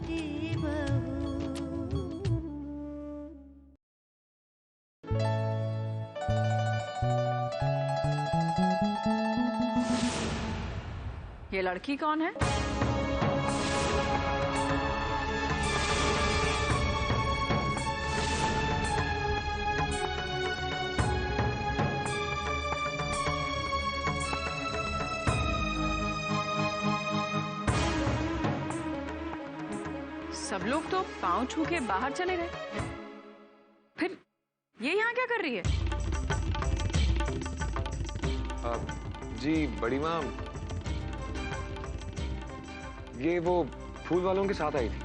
बेटी बहू। ये लड़की कौन है? सब लोग तो पांव छू के बाहर चले गए, फिर ये यहाँ क्या कर रही है? जी बड़ी माँ, ये वो फूल वालों के साथ आई थी।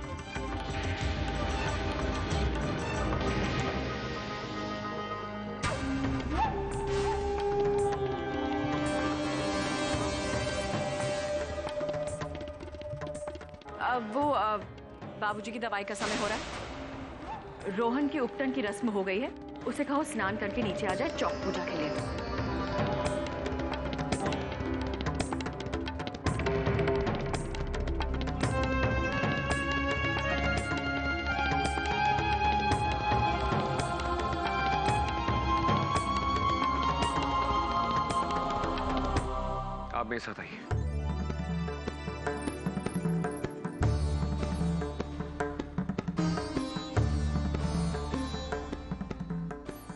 वो बाबूजी की दवाई का समय हो रहा है। रोहन की उपटन की रस्म हो गई है, उसे कहो स्नान करके नीचे आ जाए चौक पूजा के लिए। आप मेरे साथ आइए।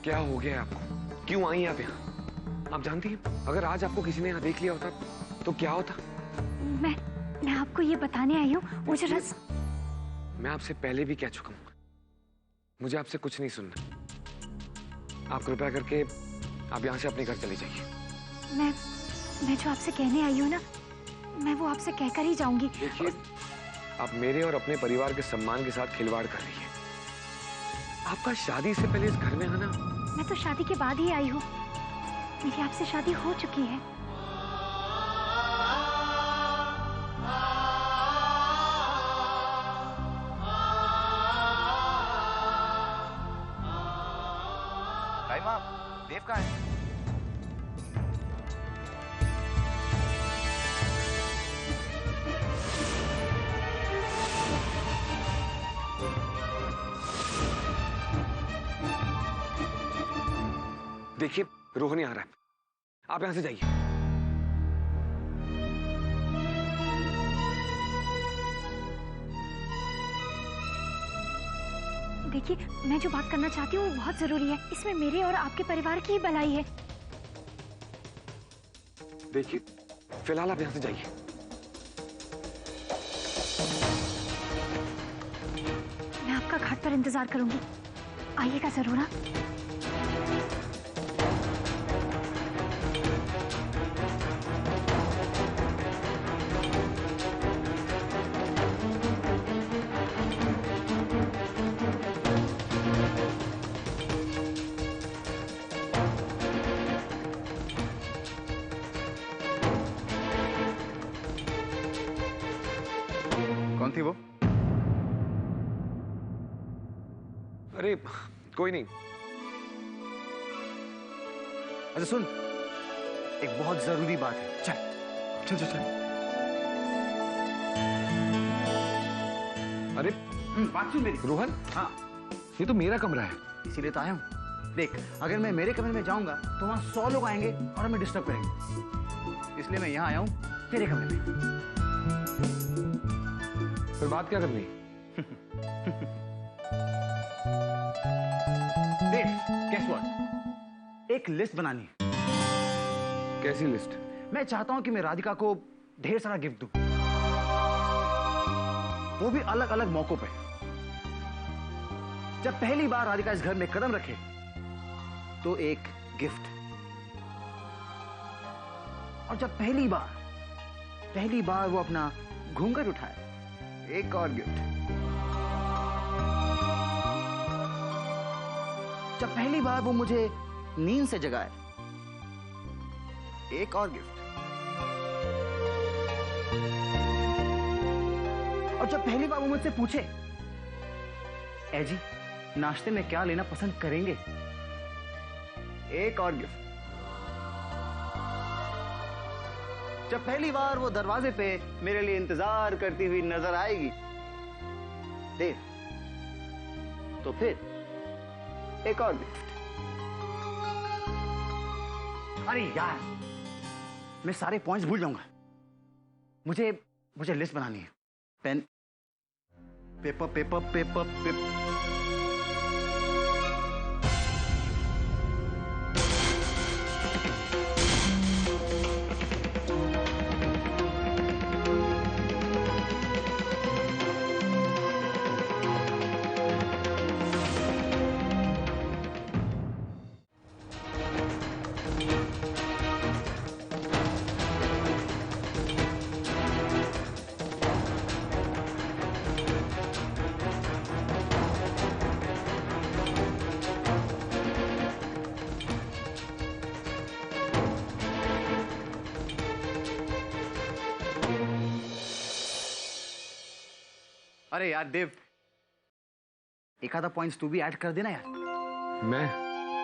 क्या हो गया आपको? क्यों आई आप यहाँ? आप जानती हैं अगर आज आपको किसी ने यहाँ देख लिया होता तो क्या होता? मैं आपको ये बताने आई हूँ, मुझे मैं आपसे पहले भी कह चुका हूँ, मुझे आपसे कुछ नहीं सुनना। आप कृपया करके आप यहाँ से अपने घर चले जाइए। मैं जो आपसे कहने आई हूँ ना, मैं वो आपसे कहकर ही जाऊंगी। देखिए, आप मेरे और अपने परिवार के सम्मान के साथ खिलवाड़ कर रही हैं। आपका शादी से पहले इस घर में आना। मैं तो शादी के बाद ही आई हूँ, मेरी आपसे शादी हो चुकी है। माँ, देव कहाँ है? देखिए, रोहन आ रहा है, आप यहां से जाइए। देखिए, मैं जो बात करना चाहती हूँ वो बहुत जरूरी है, इसमें मेरे और आपके परिवार की ही भलाई है। देखिए, फिलहाल आप यहां से जाइए। मैं आपका घाट पर इंतजार करूंगी, आइएगा जरूर। हाँ, कौन थी वो? अरे कोई नहीं। अच्छा सुन, एक बहुत जरूरी बात है, चल चल चल चल। अरे बात सुन मेरी। रोहन, हाँ, ये तो मेरा कमरा है। इसीलिए तो आया हूँ। देख, अगर मैं मेरे कमरे में जाऊंगा तो वहां 100 लोग आएंगे और हमें डिस्टर्ब करेंगे, इसलिए मैं यहाँ आया हूँ तेरे कमरे में। फिर बात क्या करनी? देख, guess what? एक लिस्ट बनानी है। कैसी लिस्ट? मैं चाहता हूं कि मैं राधिका को ढेर सारा गिफ्ट दूं, वो भी अलग अलग मौकों पे। जब पहली बार राधिका इस घर में कदम रखे तो एक गिफ्ट, और जब पहली बार वो अपना घूंघट उठाए, एक और गिफ्ट। जब पहली बार वो मुझे नींद से जगाए, एक और गिफ्ट। और जब पहली बार वो मुझसे पूछे, ए जी नाश्ते में क्या लेना पसंद करेंगे, एक और गिफ्ट। जब पहली बार वो दरवाजे पे मेरे लिए इंतजार करती हुई नजर आएगी, देव, तो फिर एक और गिफ्ट। अरे यार, मैं सारे पॉइंट्स भूल जाऊंगा। मुझे लिस्ट बनानी है। Pen, paper paper paper paper. अरे यार देव, एक आधा पॉइंट्स तू भी ऐड कर देना यार। मैं?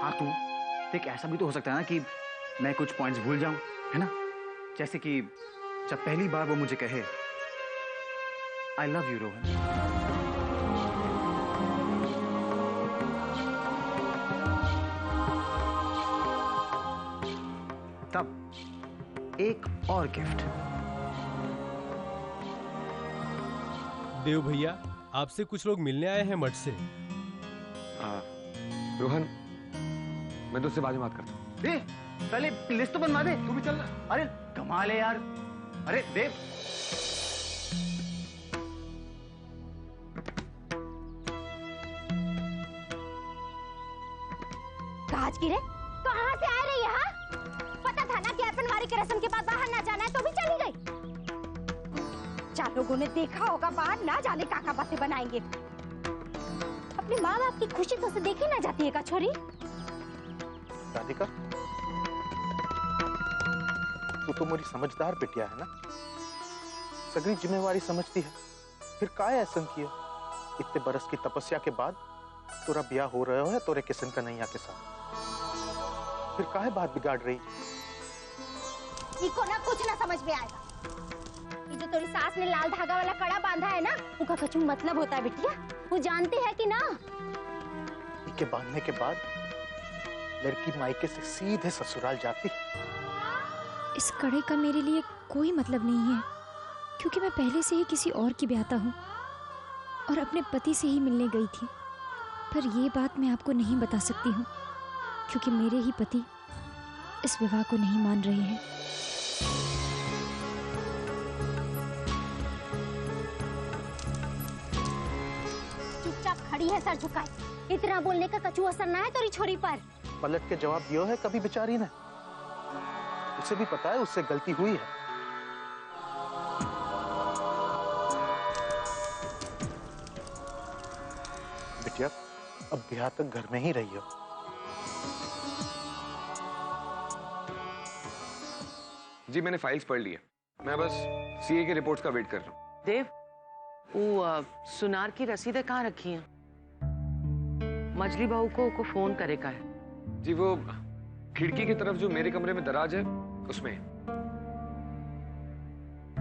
हाँ तू देख, ऐसा भी तो हो सकता है ना कि मैं कुछ पॉइंट्स भूल जाऊं, है ना? जैसे कि जब पहली बार वो मुझे कहे आई लव यू रोहन, तब एक और गिफ्ट। देव भैया, आपसे कुछ लोग मिलने आए हैं मठ से। रोहन, मैं तुझसे बाद में बात करता हूँ। पहले लिस्ट तो बनवा दे। तू भी चल। अरे कमाल है यार। अरे देव, काज की रे, कहाँ से आ रही है? हाँ? पता था ना कि अर्पणवारी के रस्म के बाद बाहर ना जाना है, तो भी चली गई। चार लोगों ने देखा होगा बाहर, ना जाने क्या बातें बनाएंगे। अपने माँ बाप की खुशी तो से देखी ना जाती है का छोरी? राधिका, तू तो मेरी समझदार बिटिया है ना, सगरी जिम्मेवारी समझती है, फिर काहे ऐसा किया? इतने बरस की तपस्या के बाद तोरा ब्याह हो रहा है तोरे किशन कन्हैया के साथ, फिर काहे बात बिगाड़ रही? इको ना कुछ ना समझ में आएगा। ये जो तेरी सास ने लाल धागा वाला कड़ा बांधा है ना, उसका कुछ मतलब होता है बिटिया, वो जानते हैं कि ना? इके बांधने के बाद लड़की मायके से सीधे ससुराल जाती। इस कड़े का मेरे लिए कोई मतलब नहीं है, क्योंकि मैं पहले से ही किसी और की ब्याहता हूँ और अपने पति से ही मिलने गई थी। पर ये बात मैं आपको नहीं बता सकती हूँ, क्योंकि मेरे ही पति इस विवाह को नहीं मान रहे हैं। चुपचाप खड़ी है सर झुकाए, इतना बोलने का कछु असर ना है तेरी छोरी पर। पलट के जवाब दियो है कभी बेचारी ने? उसे भी पता है उससे गलती हुई है। बिटिया, अब ब्याह तक घर में ही रही हो। जी मैंने फाइल्स पढ़ ली है, मैं बस सीए की रिपोर्ट्स का वेट कर रहा हूँ। देव, वो सुनार की रसीदें कहाँ रखी हैं? मछली बहू को फोन करेगा है। जी वो खिड़की की तरफ जो मेरे कमरे में दराज है उसमें।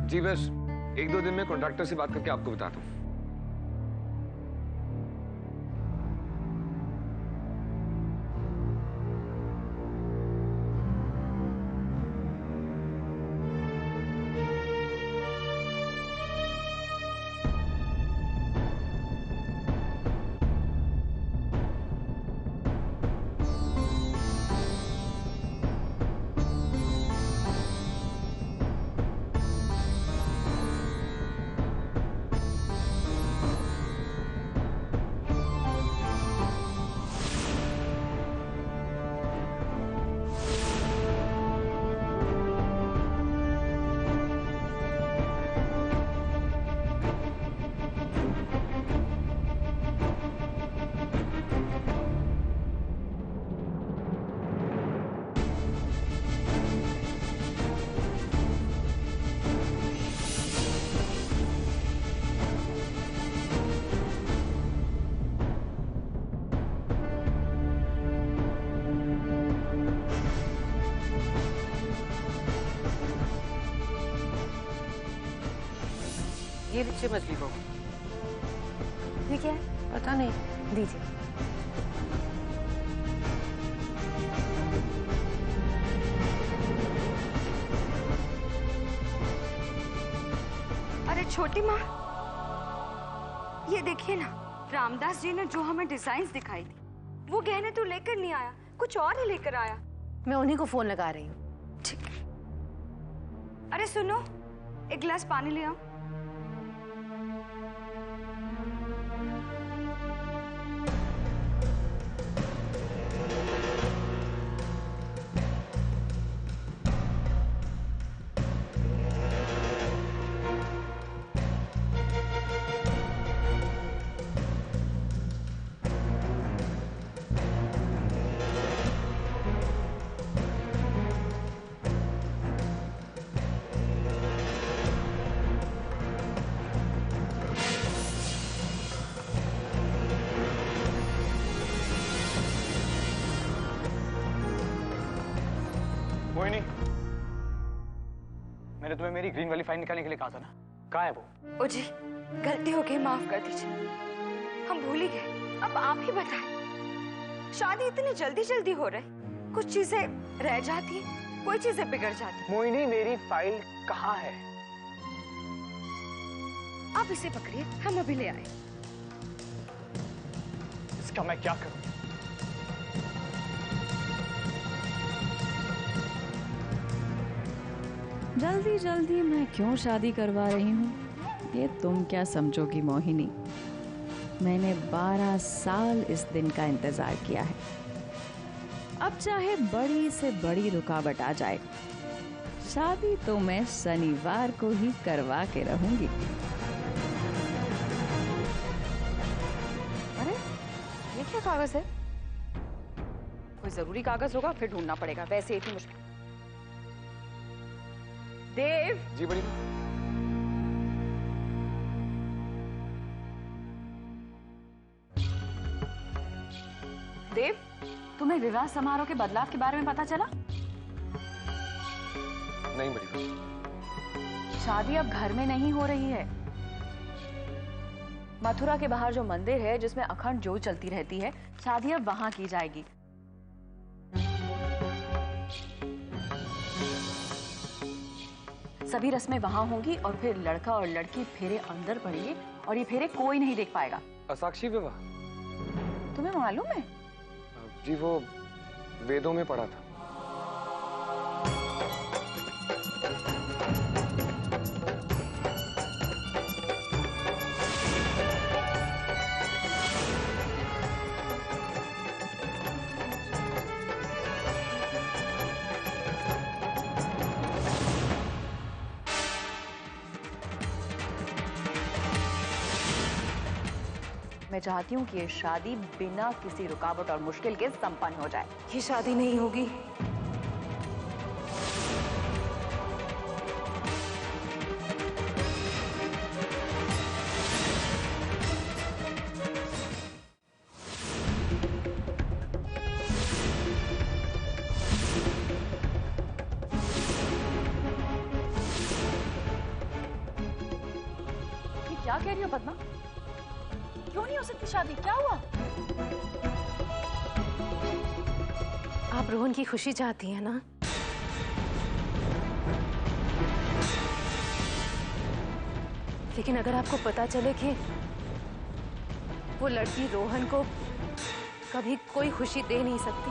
जी बस 1-2 दिन में कॉन्ट्रैक्टर से बात करके आपको बताता हूँ। ये लीजिए मछली बहू। क्या है? पता नहीं। दीजिए। अरे छोटी माँ, ये देखिए ना, रामदास जी ने जो हमें डिजाइन्स दिखाई थी वो गहने तो लेकर नहीं आया, कुछ और ही लेकर आया। मैं उन्हीं को फोन लगा रही हूँ। ठीक है। अरे सुनो, एक गिलास पानी ले आओ। मोहिनी, मैंने तुम्हें मेरी ग्रीन वाली फाइल निकालने के लिए कहा था ना, कहाँ है वो? ओ जी, गलती हो गई, माफ कर दीजिए, हम भूल ही गए। अब आप ही बताएं, शादी इतनी जल्दी जल्दी हो रही, कुछ चीजें रह जाती हैं, कोई चीजें बिगड़ जाती। मोहिनी, मेरी फाइल कहाँ है? आप इसे पकड़िए, हम अभी ले आए। इसका मैं क्या करूं? जल्दी जल्दी मैं क्यों शादी करवा रही हूँ, ये तुम क्या समझोगी मोहिनी। मैंने 12 साल इस दिन का इंतजार किया है। अब चाहे बड़ी से बड़ी रुकावट आ जाए, शादी तो मैं शनिवार को ही करवा के रहूंगी। अरे ये क्या कागज है? कोई जरूरी कागज होगा, फिर ढूंढना पड़ेगा, वैसे इतनी मुश्किल। देव जी बड़ी। देव, तुम्हें विवाह समारोह के बदलाव के बारे में पता चला? नहीं बड़ी। शादी अब घर में नहीं हो रही है। मथुरा के बाहर जो मंदिर है जिसमें अखंड ज्योत चलती रहती है, शादी अब वहां की जाएगी। सभी रस्में वहां होंगी और फिर लड़का और लड़की फेरे अंदर पड़ेंगे और ये फेरे कोई नहीं देख पाएगा। असाक्षी विवाह? तुम्हें मालूम है? जी वो वेदों में पढ़ा था। मैं चाहती हूँ कि ये शादी बिना किसी रुकावट और मुश्किल के संपन्न हो जाए। ये शादी नहीं होगी। ये क्या कह रही हो पद्मा? क्यों नहीं हो सकती शादी? क्या हुआ? आप रोहन की खुशी चाहती हैं ना? लेकिन अगर आपको पता चले कि वो लड़की रोहन को कभी कोई खुशी दे नहीं सकती,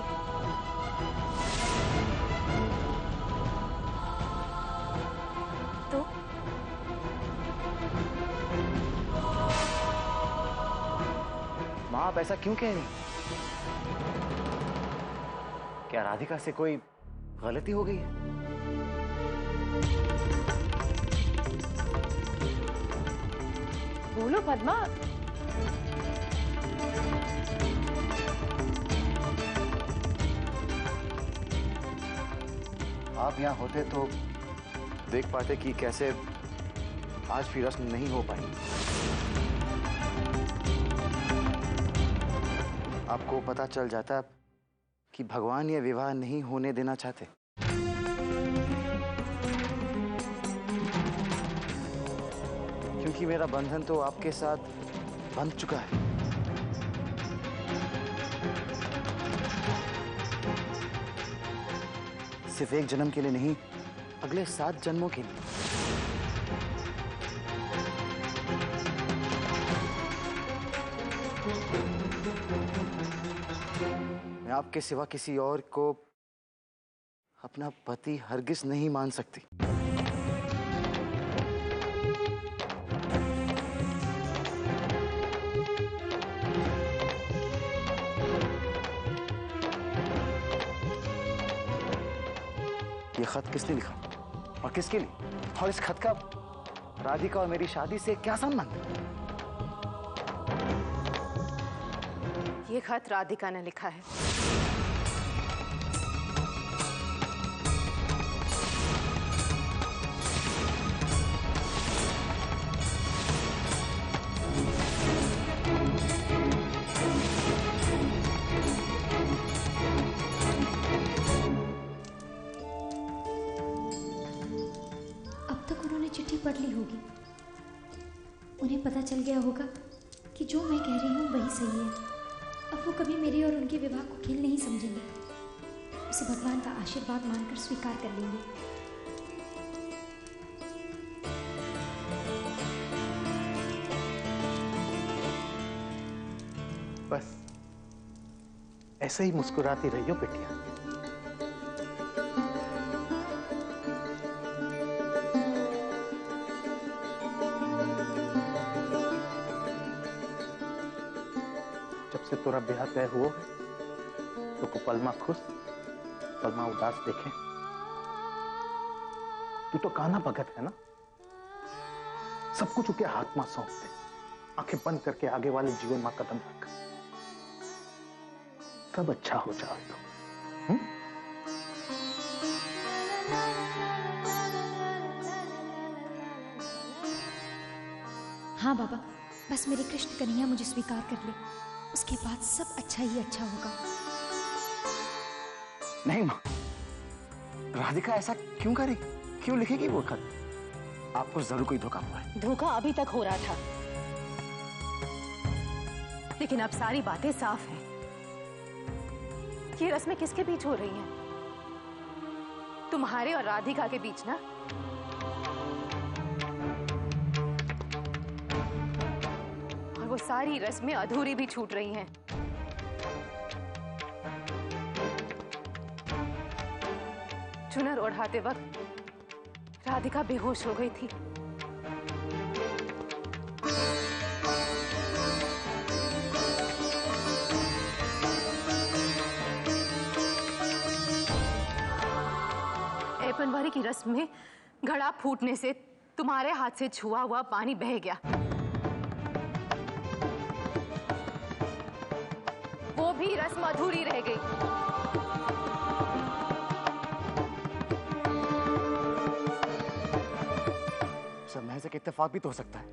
तो माँ, आप ऐसा क्यों कह रही? क्या राधिका से कोई गलती हो गई है? बोलो पद्मा। आप यहाँ होते तो देख पाते कि कैसे आज भी रस्म नहीं हो पाई। आपको पता चल जाता कि भगवान ये विवाह नहीं होने देना चाहते। क्योंकि मेरा बंधन तो आपके साथ बन चुका है। सिर्फ एक जन्म के लिए नहीं, अगले 7 जन्मों के लिए। मैं आपके सिवा किसी और को अपना पति हरगिज नहीं मान सकती। ये खत किसने लिखा और किसके लिए? और इस खत का राधिका और मेरी शादी से क्या संबंध? ये खत राधिका ने लिखा है। चिट्ठी पढ़ ली होगी। उन्हें पता चल गया होगा कि जो मैं कह रही हूँ वही सही है। अब वो कभी मेरे और उनके विवाह को खेल नहीं समझेंगे, उसे भगवान का आशीर्वाद मानकर स्वीकार कर लेंगे। बस ऐसे ही मुस्कुराती रहियो बिटिया। से तोरा ब्याह तय हुआ है तो को पलमा खुश पलमा उदास देखे। तू तो कान्हा भगत है ना, सब कुछ उसके हाथ में सौंप दे, आंखें बंद करके आगे वाले जीवन में कदम रख, सब अच्छा हो जाएगा। हाँ बाबा, बस मेरे कृष्ण कन्हैया मुझे स्वीकार कर ले, उसके बाद सब अच्छा ही अच्छा होगा। नहीं माँ, राधिका ऐसा क्यों करेगी? क्यों लिखेगी वो खत? आपको जरूर कोई धोखा हुआ है। धोखा अभी तक हो रहा था, लेकिन अब सारी बातें साफ हैं। ये रस्में किसके बीच हो रही हैं? तुम्हारे और राधिका के बीच ना। वो सारी रस्में अधूरी भी छूट रही हैं। चुनर ओढ़ाते वक्त राधिका बेहोश हो गई थी। ऐपनवारी की रस्म में घड़ा फूटने से तुम्हारे हाथ से छुआ हुआ पानी बह गया। वो भी रस्म अधूरी रह गई। सब महज एक इत्तेफाक भी तो हो सकता है।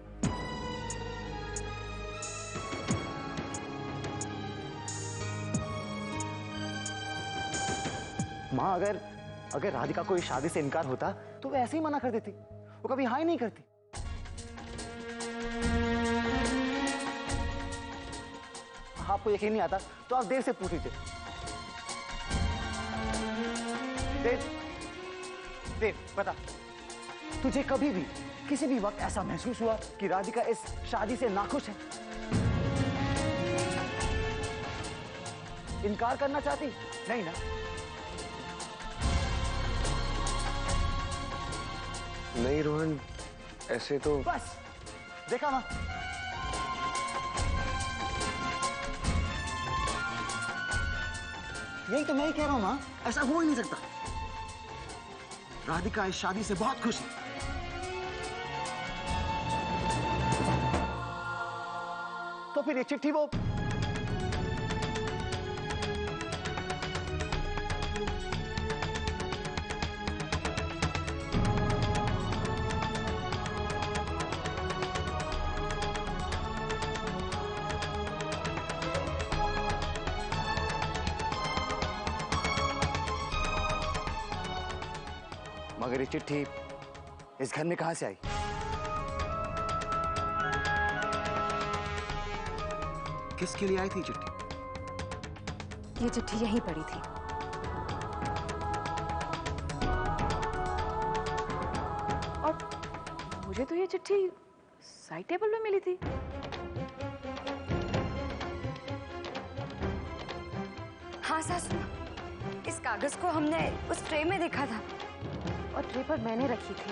माँ, अगर राधिका को इस शादी से इनकार होता तो वो ऐसे ही मना कर देती, वो कभी हाँ ही नहीं करती। आपको यकीन नहीं आता तो आप देव से पूछ लीजिए। देव बता, तुझे कभी भी किसी भी वक्त ऐसा महसूस हुआ कि राधिका इस शादी से नाखुश है, इनकार करना चाहती? नहीं ना? नहीं रोहन, ऐसे तो बस देखा मां, यही तो मैं ही कह रहा हूं मां, ऐसा हो ही नहीं सकता। राधिका इस शादी से बहुत खुश है। तो फिर ये चिट्ठी वो मगर ये चिट्ठी इस घर में कहां से आई? किसके लिए आई थी चिट्ठी? ये चिट्ठी यहीं पड़ी थी। और मुझे तो ये चिट्ठी साइड टेबल में मिली थी। हाँ सासू, इस कागज को हमने उस ट्रे में देखा था और ट्रे पर मैंने रखी थी।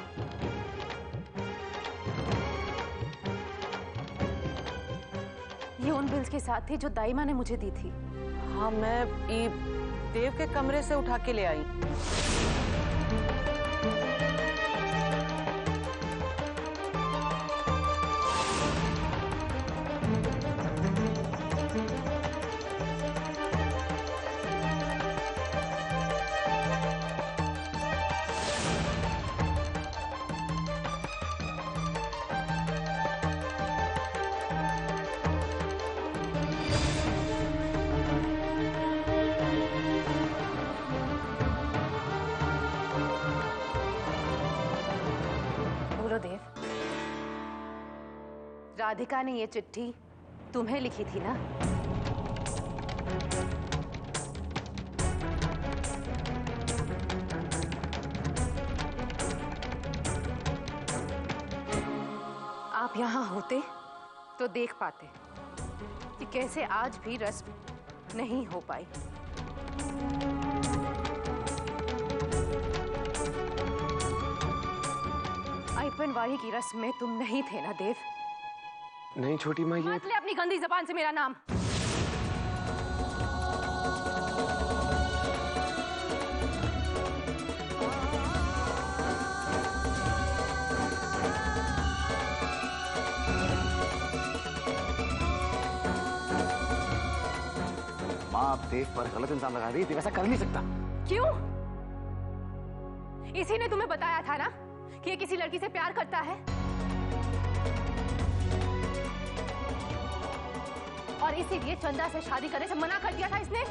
ये उन बिल्स के साथ थी जो दाई माँ ने मुझे दी थी। हाँ, मैं देव के कमरे से उठा के ले आई। देव, राधिका ने ये चिट्ठी तुम्हें लिखी थी ना? आप यहां होते तो देख पाते कि कैसे आज भी रस्म नहीं हो पाई। आइपनवारी की रस्म में तुम नहीं थे ना देव? नहीं छोटी माँ, ये मत ले अपनी गंदी जबान से मेरा नाम। माँ, आप देव पर गलत इल्जाम लगा रही थी, वैसा कर नहीं सकता। क्यों? इसी ने तुम्हें बताया था ना कि ये किसी लड़की से प्यार करता है, और इसीलिए चंदा से शादी करने से मना कर दिया था इसने।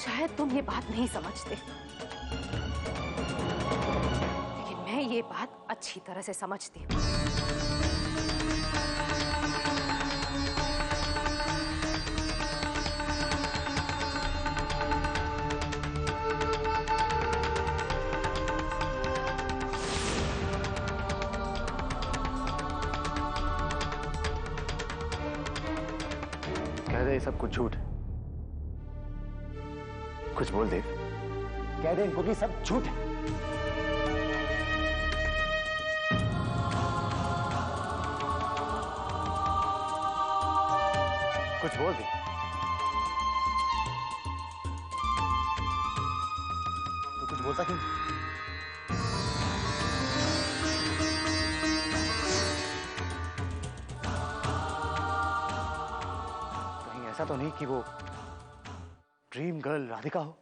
शायद तुम ये बात नहीं समझते, लेकिन मैं ये बात अच्छी तरह से समझती हूँ। कह दे ये सब कुछ झूठ है। कुछ बोल देव, कह दे इनको कि सब झूठ है। कुछ बोल दे। तो कुछ बोलता क्यों? ऐसा तो नहीं कि वो ड्रीम गर्ल राधिका हो?